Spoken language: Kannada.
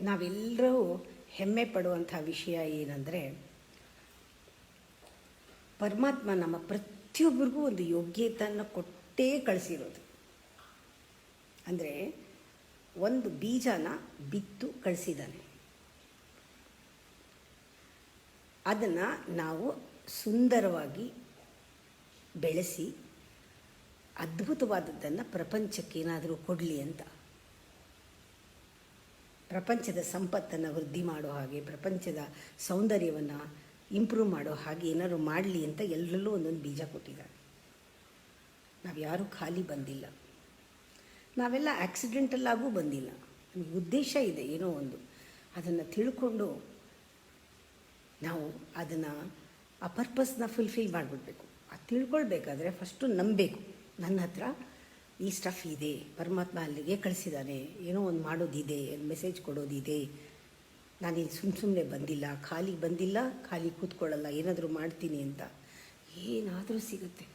ನಾವೆಲ್ಲರೂ ಹೆಮ್ಮೆ ಪಡುವಂಥ ವಿಷಯ ಏನಂದರೆ, ಪರಮಾತ್ಮ ನಮ್ಮ ಪ್ರತಿಯೊಬ್ಬರಿಗೂ ಒಂದು ಯೋಗ್ಯತೆಯನ್ನು ಕೊಟ್ಟೇ ಕಳಿಸಿರೋದು. ಅಂದರೆ ಒಂದು ಬೀಜನ ಬಿತ್ತು ಕಳಿಸಿದ್ದಾನೆ. ಅದನ್ನು ನಾವು ಸುಂದರವಾಗಿ ಬೆಳೆಸಿ ಅದ್ಭುತವಾದದ್ದನ್ನು ಪ್ರಪಂಚಕ್ಕೆ ಏನಾದರೂ ಕೊಡಲಿ ಅಂತ, ಪ್ರಪಂಚದ ಸಂಪತ್ತನ್ನು ವೃದ್ಧಿ ಮಾಡೋ ಹಾಗೆ, ಪ್ರಪಂಚದ ಸೌಂದರ್ಯವನ್ನು ಇಂಪ್ರೂವ್ ಮಾಡೋ ಹಾಗೆ ಏನಾದ್ರು ಮಾಡಲಿ ಅಂತ ಎಲ್ಲರಲ್ಲೂ ಒಂದೊಂದು ಬೀಜ ಕೊಟ್ಟಿದ್ದಾರೆ. ನಾವು ಯಾರೂ ಖಾಲಿ ಬಂದಿಲ್ಲ, ನಾವೆಲ್ಲ ಆಕ್ಸಿಡೆಂಟಲ್ಲಾಗೂ ಬಂದಿಲ್ಲ. ನಮಗೆ ಉದ್ದೇಶ ಇದೆ, ಏನೋ ಒಂದು ಅದನ್ನು ತಿಳ್ಕೊಂಡು ನಾವು ಅದನ್ನು ಆ ಪರ್ಪಸ್ನ ಫುಲ್ಫಿಲ್ ಮಾಡಿಬಿಡ್ಬೇಕು. ಅದು ತಿಳ್ಕೊಳ್ಬೇಕಾದ್ರೆ ಫಸ್ಟು ನಂಬಬೇಕು, ನನ್ನ ಹತ್ರ ಈ ಸ್ಟಫ್ ಇದೆ, ಪರಮಾತ್ಮ ಅಲ್ಲಿಗೆ ಕಳಿಸಿದ್ದಾನೆ, ಏನೋ ಒಂದು ಮಾಡೋದಿದೆ, ಮೆಸೇಜ್ ಕೊಡೋದಿದೆ, ನಾನಿಲ್ಲಿ ಸುಮ್ಮನೆ ಬಂದಿಲ್ಲ, ಖಾಲಿ ಬಂದಿಲ್ಲ, ಖಾಲಿ ಕೂತ್ಕೊಳ್ಳಲ್ಲ, ಏನಾದರೂ ಮಾಡ್ತೀನಿ ಅಂತ. ಏನಾದರೂ ಸಿಗುತ್ತೆ.